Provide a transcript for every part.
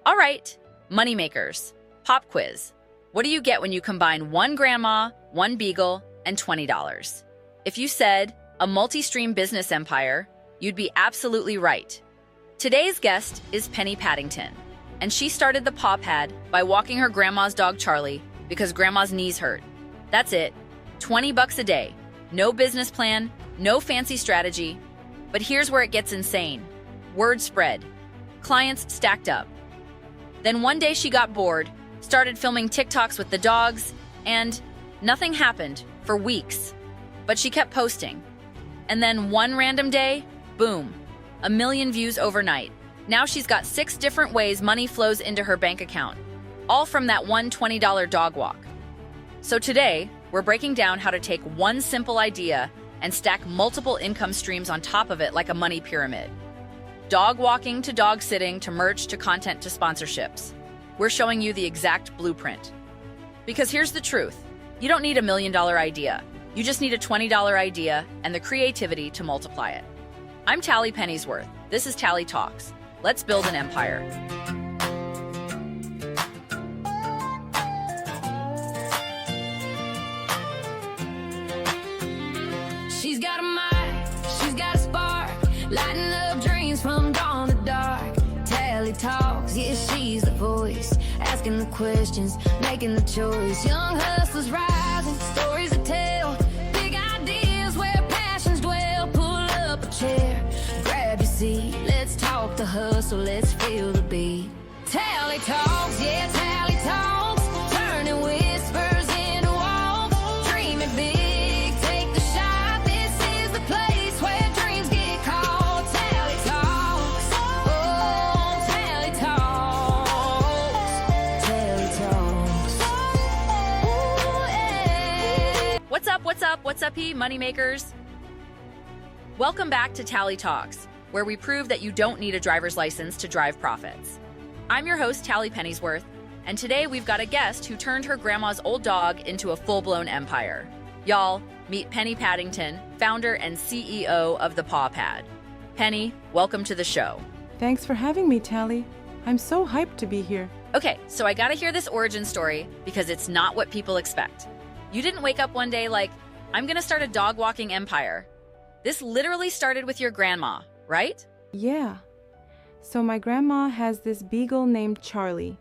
All right, moneymakers. Pop quiz. What do you get when you combine one grandma, one beagle, and $20? If you said a multi-stream business empire, you'd be absolutely right. Today's guest is Penny Paddington, and she started the Paw Pad by walking her grandma's dog Charlie because grandma's knees hurt. That's it. 20 bucks a day. No business plan, no fancy strategy. But here's where it gets insane. Word spread. Clients stacked up. Then one day she got bored, started filming TikToks with the dogs, and nothing happened for weeks. But she kept posting. And then one random day, boom, 1 million views overnight. Now she's got 6 different ways money flows into her bank account, all from that one $20 dog walk. So today, we're breaking down how to take one simple idea and stack multiple income streams on top of it like a money pyramid. Dog walking to dog sitting to merch to content to sponsorships. We're showing you the exact blueprint. Because here's the truth. You don't need $1 million idea. You just need a $20 idea and the creativity to multiply it. I'm Tallie Pennyworth. This is Tallie Talks. Let's build an empire. She's got a mind, she's got a spark, lighting up dreams from dawn to dark. Tallie talks, yeah, she's the voice, asking the questions, making the choice. Young hustlers rising, stories to tell, big ideas where passions dwell. Pull up a chair, grab your seat, let's talk the hustle, let's feel the beat. Tallie talks, yeah, Tallie talks, turning whispers into walks, dreaming big, take the shot. This is the place where dreams get called. Tallie talks, oh, Tallie talks, Tallie talks. Ooh, yeah. What's up, moneymakers? Welcome back to Tallie Talks, where we prove that you don't need a driver's license to drive profits. I'm your host, Tallie Pennyworth, and today we've got a guest who turned her grandma's old dog into a full-blown empire. Y'all, meet Penny Paddington, founder and CEO of the Paw Pad. Penny, welcome to the show. Thanks for having me, Tallie. I'm so hyped to be here. Okay, so I gotta hear this origin story because it's not what people expect. You didn't wake up one day like, I'm gonna start a dog walking empire. This literally started with your grandma, right? Yeah. So my grandma has this beagle named Charlie.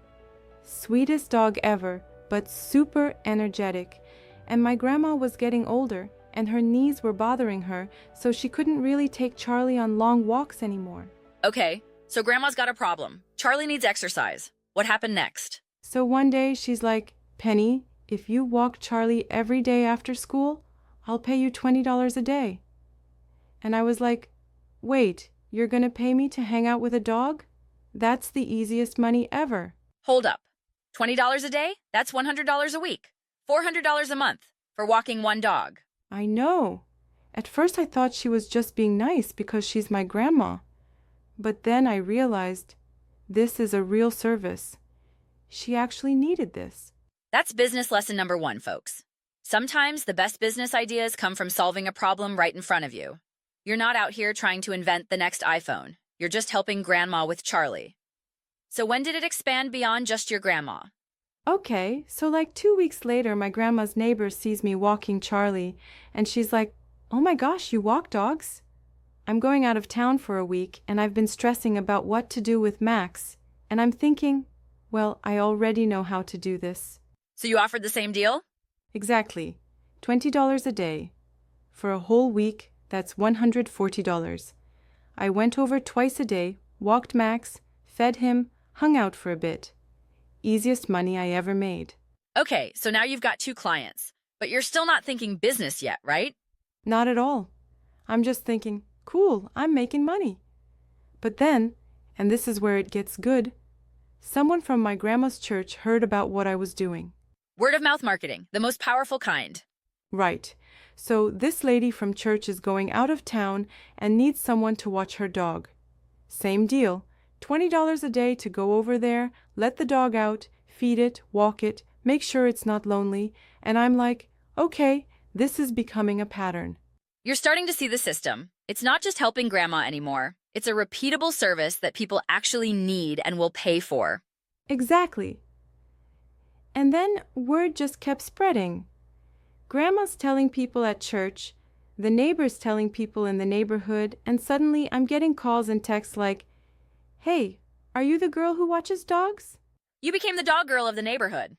Sweetest dog ever, but super energetic. And my grandma was getting older, and her knees were bothering her, so she couldn't really take Charlie on long walks anymore. Okay, so grandma's got a problem. Charlie needs exercise. What happened next? So one day she's like, Penny, if you walk Charlie every day after school, I'll pay you $20 a day. And I was like, wait, you're gonna pay me to hang out with a dog? That's the easiest money ever. Hold up. $20 a day? That's $100 a week. $400 a month for walking one dog. I know. At first I thought she was just being nice because she's my grandma. But then I realized this is a real service. She actually needed this. That's business lesson number 1, folks. Sometimes the best business ideas come from solving a problem right in front of you. You're not out here trying to invent the next iPhone. You're just helping grandma with Charlie. So when did it expand beyond just your grandma? Okay, so like 2 weeks later, my grandma's neighbor sees me walking Charlie, and she's like, oh my gosh, you walk dogs? I'm going out of town for a week, and I've been stressing about what to do with Max. And I'm thinking, well, I already know how to do this. So you offered the same deal? Exactly. $20 a day. For a whole week, that's $140. I went over twice a day, walked Max, fed him, hung out for a bit. Easiest money I ever made. Okay, so now you've got 2 clients, but you're still not thinking business yet, right? Not at all. I'm just thinking, cool, I'm making money. But then, and this is where it gets good, someone from my grandma's church heard about what I was doing. Word of mouth marketing, the most powerful kind. Right. So this lady from church is going out of town and needs someone to watch her dog. Same deal. $20 a day to go over there, let the dog out, feed it, walk it, make sure it's not lonely. And I'm like, okay, this is becoming a pattern. You're starting to see the system. It's not just helping grandma anymore. It's a repeatable service that people actually need and will pay for. Exactly. And then word just kept spreading. Grandma's telling people at church, the neighbors telling people in the neighborhood, and suddenly I'm getting calls and texts like, "Hey, are you the girl who watches dogs?" You became the dog girl of the neighborhood.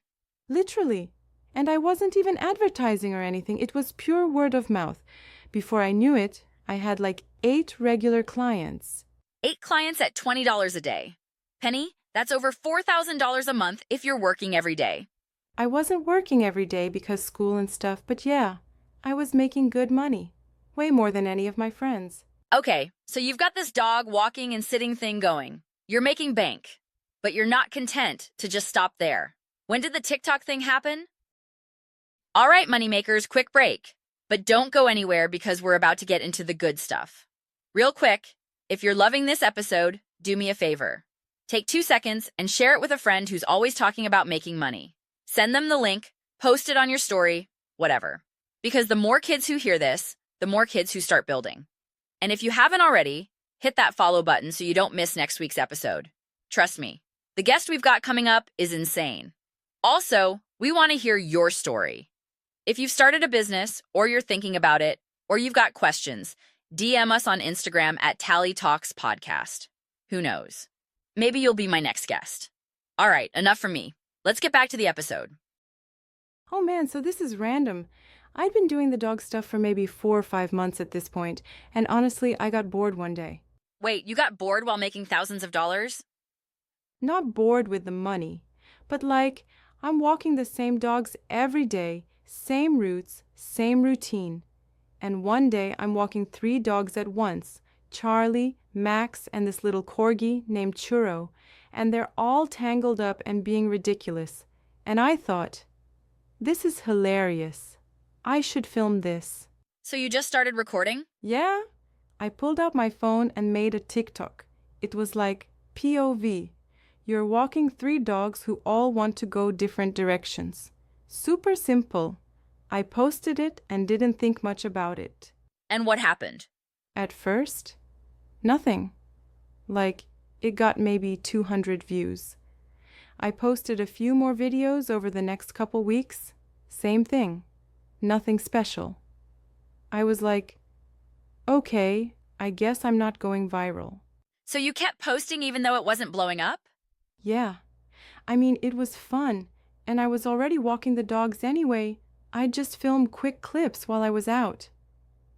Literally. And I wasn't even advertising or anything. It was pure word of mouth. Before I knew it, I had like 8 regular clients. 8 clients at $20 a day. Penny, that's over $4,000 a month if you're working every day. I wasn't working every day because school and stuff, but yeah, I was making good money. Way more than any of my friends. Okay, so you've got this dog walking and sitting thing going. You're making bank, but you're not content to just stop there. When did the TikTok thing happen? All right, moneymakers, quick break. But don't go anywhere because we're about to get into the good stuff. Real quick, if you're loving this episode, do me a favor. Take 2 seconds and share it with a friend who's always talking about making money. Send them the link, post it on your story, whatever. Because the more kids who hear this, the more kids who start building. And if you haven't already, hit that follow button so you don't miss next week's episode. Trust me, the guest we've got coming up is insane. Also, we want to hear your story. If you've started a business, or you're thinking about it, or you've got questions, DM us on Instagram at Tallie Talks Podcast. Who knows? Maybe you'll be my next guest. All right, enough from me. Let's get back to the episode. Oh man, so this is random. I'd been doing the dog stuff for maybe 4 or 5 months at this point, and honestly, I got bored one day. Wait, you got bored while making thousands of dollars? Not bored with the money, but like, I'm walking the same dogs every day, same routes, same routine. And one day I'm walking 3 dogs at once, Charlie, Max, and this little corgi named Churro, and they're all tangled up and being ridiculous. And I thought, this is hilarious. I should film this. So you just started recording? Yeah? I pulled out my phone and made a TikTok. It was like, POV. You're walking 3 dogs who all want to go different directions. Super simple. I posted it and didn't think much about it. And what happened? At first, nothing. Like, it got maybe 200 views. I posted a few more videos over the next couple weeks. Same thing. Nothing special. I was like, okay, I guess I'm not going viral. So you kept posting even though it wasn't blowing up? Yeah. I mean, it was fun, and I was already walking the dogs anyway. I'd just film quick clips while I was out.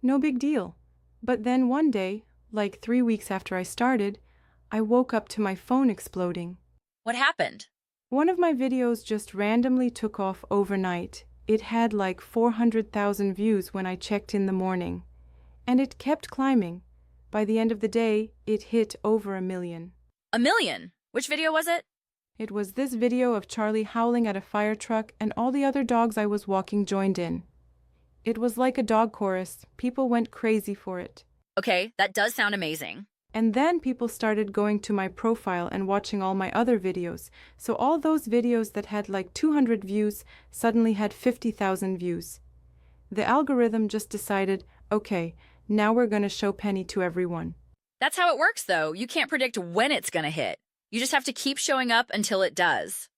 No big deal. But then one day, like 3 weeks after I started, I woke up to my phone exploding. What happened? One of my videos just randomly took off overnight. It had like 400,000 views when I checked in the morning. And it kept climbing. By the end of the day, it hit over 1 million. 1 million? Which video was it? It was this video of Charlie howling at a fire truck, and all the other dogs I was walking joined in. It was like a dog chorus. People went crazy for it. Okay, that does sound amazing. And then people started going to my profile and watching all my other videos. So all those videos that had like 200 views suddenly had 50,000 views. The algorithm just decided, okay, now we're going to show Penny to everyone. That's how it works, though. You can't predict when it's going to hit. You just have to keep showing up until it does.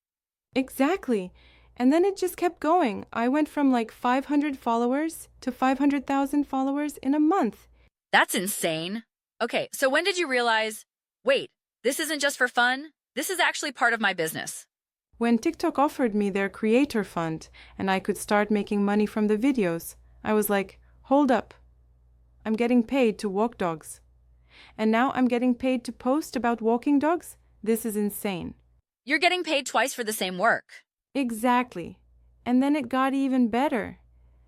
Exactly. And then it just kept going. I went from like 500 followers to 500,000 followers in a month. That's insane. Okay, so when did you realize, wait, this isn't just for fun? This is actually part of my business. When TikTok offered me their creator fund and I could start making money from the videos, I was like, hold up. I'm getting paid to walk dogs. And now I'm getting paid to post about walking dogs? This is insane. You're getting paid twice for the same work. Exactly. And then it got even better.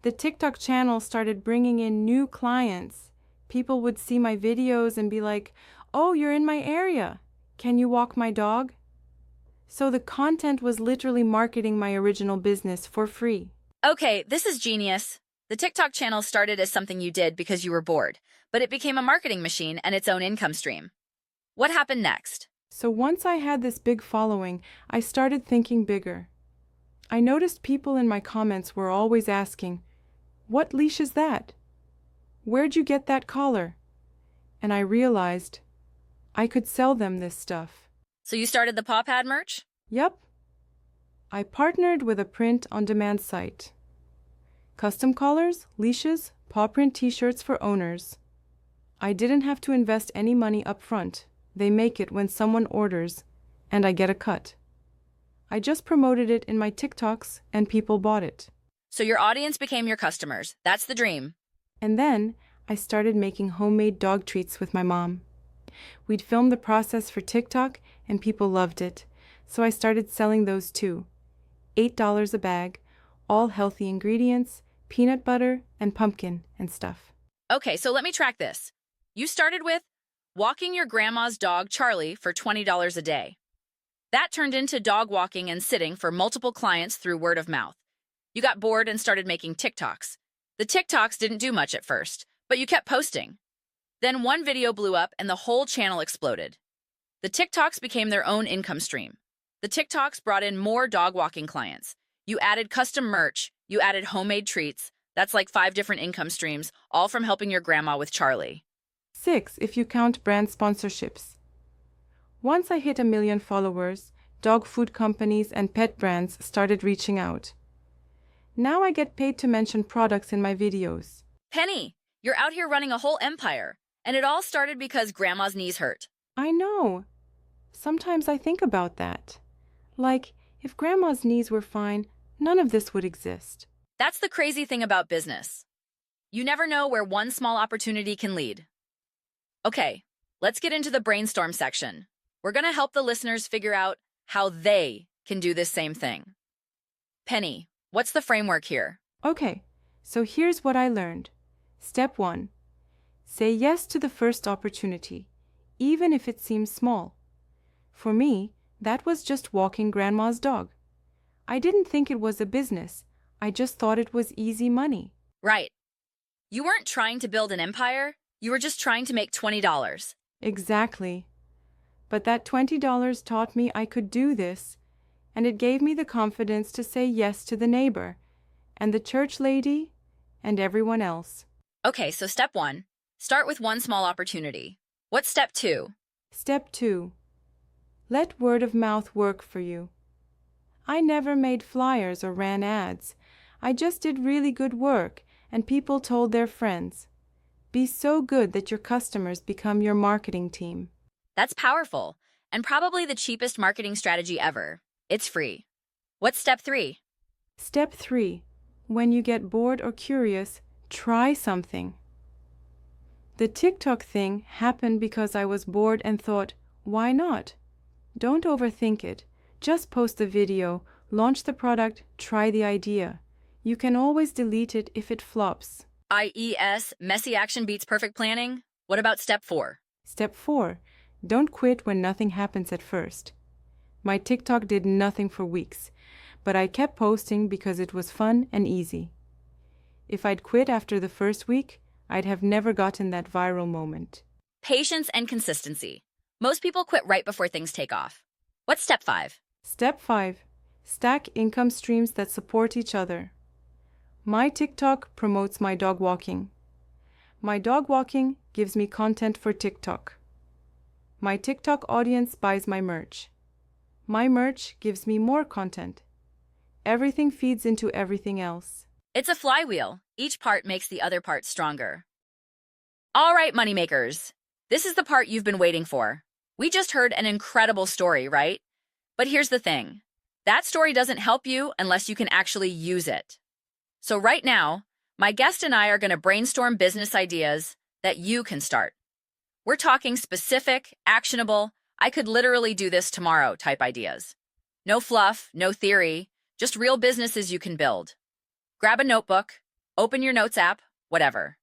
The TikTok channel started bringing in new clients. People would see my videos and be like, oh, you're in my area. Can you walk my dog? So the content was literally marketing my original business for free. Okay, this is genius. The TikTok channel started as something you did because you were bored, but it became a marketing machine and its own income stream. What happened next? So once I had this big following, I started thinking bigger. I noticed people in my comments were always asking, what leash is that? Where'd you get that collar? And I realized I could sell them this stuff. So you started the paw pad merch? Yup. I partnered with a print-on-demand site. Custom collars, leashes, paw print t-shirts for owners. I didn't have to invest any money up front. They make it when someone orders, and I get a cut. I just promoted it in my TikToks, and people bought it. So your audience became your customers. That's the dream. And then I started making homemade dog treats with my mom. We'd film the process for TikTok, and people loved it. So I started selling those too. $8 a bag, all healthy ingredients, peanut butter, and pumpkin and stuff. Okay, so let me track this. You started with walking your grandma's dog, Charlie, for $20 a day. That turned into dog walking and sitting for multiple clients through word of mouth. You got bored and started making TikToks. The TikToks didn't do much at first, but you kept posting. Then one video blew up and the whole channel exploded. The TikToks became their own income stream. The TikToks brought in more dog walking clients. You added custom merch, you added homemade treats. That's like 5 different income streams, all from helping your grandma with Charlie. 6 if you count brand sponsorships. Once I hit 1 million followers, dog food companies and pet brands started reaching out. Now I get paid to mention products in my videos. Penny, you're out here running a whole empire, and it all started because grandma's knees hurt. I know. Sometimes I think about that. Like, if grandma's knees were fine, none of this would exist. That's the crazy thing about business. You never know where one small opportunity can lead. Okay, let's get into the brainstorm section. We're going to help the listeners figure out how they can do this same thing. Penny, what's the framework here? Okay, so here's what I learned. Step 1. Say yes to the first opportunity, even if it seems small. For me, that was just walking grandma's dog. I didn't think it was a business. I just thought it was easy money. Right. You weren't trying to build an empire. You were just trying to make $20. Exactly. But that $20 taught me I could do this, and it gave me the confidence to say yes to the neighbor, and the church lady, and everyone else. Okay, so step 1, start with one small opportunity. What's step 2? Step 2. Let word of mouth work for you. I never made flyers or ran ads. I just did really good work, and people told their friends. Be so good that your customers become your marketing team. That's powerful, and probably the cheapest marketing strategy ever. It's free. What's step 3? Step 3. When you get bored or curious, try something. The TikTok thing happened because I was bored and thought, why not? Don't overthink it. Just post the video, launch the product, try the idea. You can always delete it if it flops. IES, messy action beats perfect planning? What about step 4? Step 4. Don't quit when nothing happens at first. My TikTok did nothing for weeks, but I kept posting because it was fun and easy. If I'd quit after the first week, I'd have never gotten that viral moment. Patience and consistency. Most people quit right before things take off. What's step 5? Step 5. Stack income streams that support each other. My TikTok promotes my dog walking. My dog walking gives me content for TikTok. My TikTok audience buys my merch. My merch gives me more content. Everything feeds into everything else. It's a flywheel. Each part makes the other part stronger. All right, moneymakers. This is the part you've been waiting for. We just heard an incredible story, right? But here's the thing. That story doesn't help you unless you can actually use it. So right now, my guest and I are going to brainstorm business ideas that you can start. We're talking specific, actionable, I could literally do this tomorrow type ideas. No fluff, no theory, just real businesses you can build. Grab a notebook, open your notes app, whatever.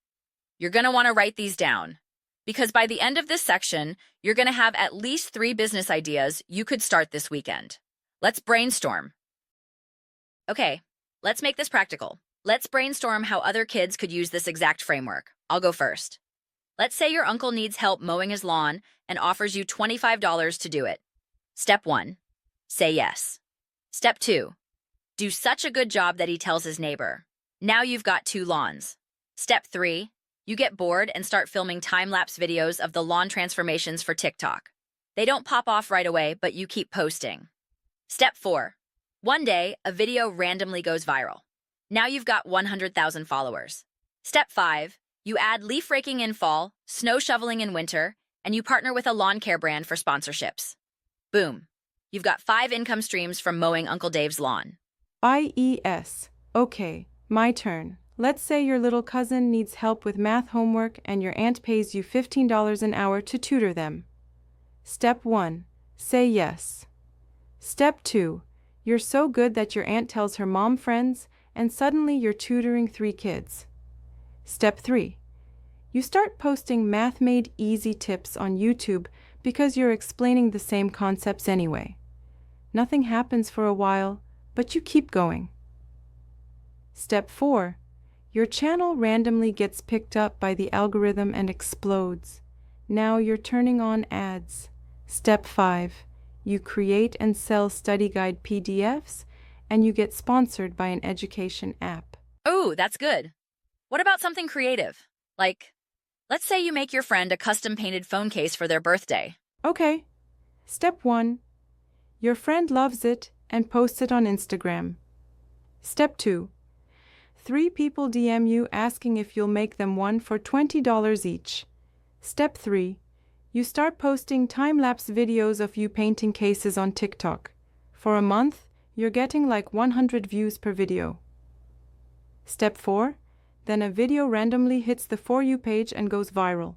You're going to want to write these down, because by the end of this section, you're going to have at least 3 business ideas you could start this weekend. Let's brainstorm. Okay, let's make this practical. Let's brainstorm how other kids could use this exact framework. I'll go first. Let's say your uncle needs help mowing his lawn and offers you $25 to do it. Step 1, say yes. Step 2, do such a good job that he tells his neighbor. Now you've got 2 lawns. Step 3, you get bored and start filming time-lapse videos of the lawn transformations for TikTok. They don't pop off right away, but you keep posting. Step 4. One day, a video randomly goes viral. Now you've got 100,000 followers. Step 5. You add leaf raking in fall, snow shoveling in winter, and you partner with a lawn care brand for sponsorships. Boom. You've got 5 income streams from mowing Uncle Dave's lawn. IES. Okay, my turn. Let's say your little cousin needs help with math homework and your aunt pays you $15 an hour to tutor them. Step 1. Say yes. Step 2. You're so good that your aunt tells her mom friends, and suddenly you're tutoring 3 kids. Step 3. You start posting math made easy tips on YouTube because you're explaining the same concepts anyway. Nothing happens for a while, but you keep going. Step 4. Your channel randomly gets picked up by the algorithm and explodes. Now you're turning on ads. Step 5. You create and sell study guide PDFs, and you get sponsored by an education app. Oh, that's good. What about something creative? Like, let's say you make your friend a custom-painted phone case for their birthday. Okay. Step 1. Your friend loves it and posts it on Instagram. Step 2. 3 people DM you asking if you'll make them one for $20 each. Step 3. You start posting time-lapse videos of you painting cases on TikTok. For a month, you're getting like 100 views per video. Step 4. Then a video randomly hits the For You page and goes viral.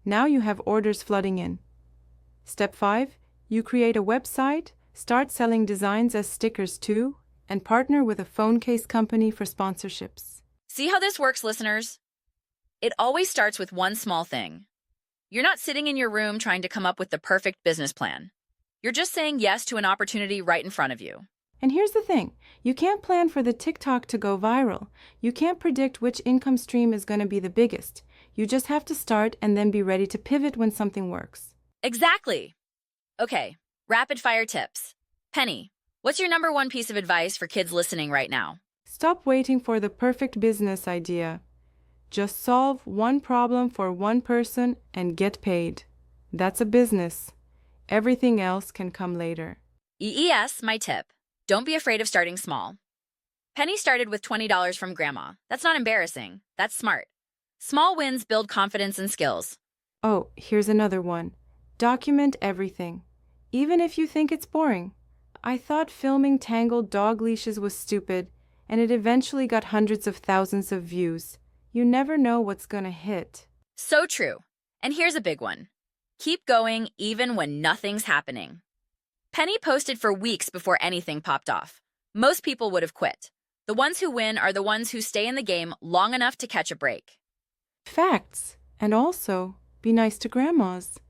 Now you have orders flooding in. Step 5. You create a website, start selling designs as stickers too, and partner with a phone case company for sponsorships. See how this works, listeners? It always starts with one small thing. You're not sitting in your room trying to come up with the perfect business plan. You're just saying yes to an opportunity right in front of you. And here's the thing. You can't plan for the TikTok to go viral. You can't predict which income stream is going to be the biggest. You just have to start and then be ready to pivot when something works. Exactly. Okay, rapid fire tips. Penny, what's your number 1 piece of advice for kids listening right now? Stop waiting for the perfect business idea. Just solve one problem for one person and get paid. That's a business. Everything else can come later. EES, my tip. Don't be afraid of starting small. Penny started with $20 from Grandma. That's not embarrassing. That's smart. Small wins build confidence and skills. Oh, here's another one. Document everything, even if you think it's boring. I thought filming tangled dog leashes was stupid, and it eventually got hundreds of thousands of views. You never know what's gonna hit. So true. And here's a big one. Keep going even when nothing's happening. Penny posted for weeks before anything popped off. Most people would have quit. The ones who win are the ones who stay in the game long enough to catch a break. Facts. And also, be nice to grandmas.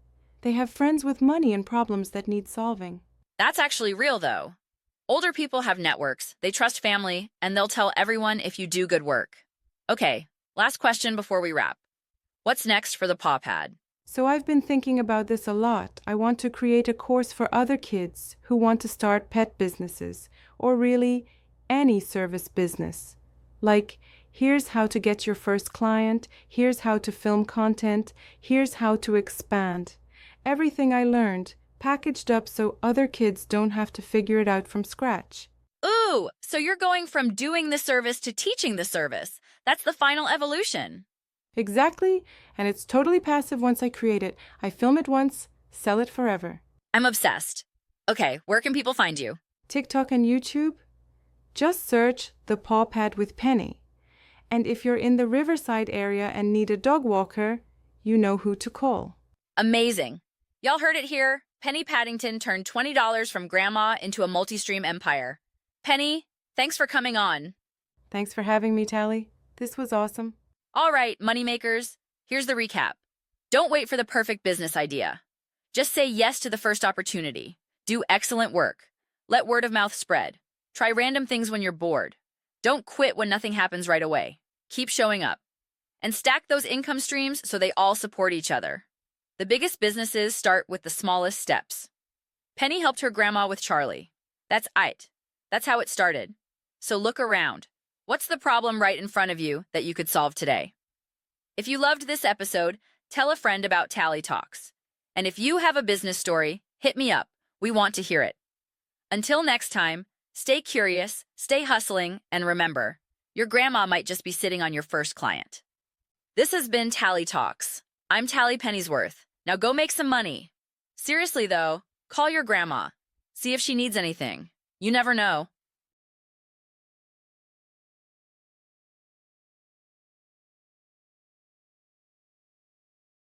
They have friends with money and problems that need solving. That's actually real, though. Older people have networks, they trust family, and they'll tell everyone if you do good work. Okay, last question before we wrap. What's next for the Paw Pad? So I've been thinking about this a lot. I want to create a course for other kids who want to start pet businesses, or really any service business. Like, here's how to get your first client, here's how to film content, here's how to expand. Everything I learned, packaged up so other kids don't have to figure it out from scratch. Ooh, so you're going from doing the service to teaching the service. That's the final evolution. Exactly, and it's totally passive once I create it. I film it once, sell it forever. I'm obsessed. Okay, where can people find you? TikTok and YouTube? Just search The Paw Pad with Penny. And if you're in the Riverside area and need a dog walker, you know who to call. Amazing. Y'all heard it here. Penny Paddington turned $20 from Grandma into a multi-stream empire. Penny, thanks for coming on. Thanks for having me, Tallie. This was awesome. All right, moneymakers, here's the recap. Don't wait for the perfect business idea. Just say yes to the first opportunity. Do excellent work. Let word of mouth spread. Try random things when you're bored. Don't quit when nothing happens right away. Keep showing up. And stack those income streams so they all support each other. The biggest businesses start with the smallest steps. Penny helped her grandma with Charlie. That's it. That's how it started. So look around. What's the problem right in front of you that you could solve today? If you loved this episode, tell a friend about Tallie Talks. And if you have a business story, hit me up. We want to hear it. Until next time, stay curious, stay hustling, and remember, your grandma might just be sitting on your first client. This has been Tallie Talks. I'm Tallie Pennyworth. Now go make some money. Seriously though, call your grandma. See if she needs anything. You never know.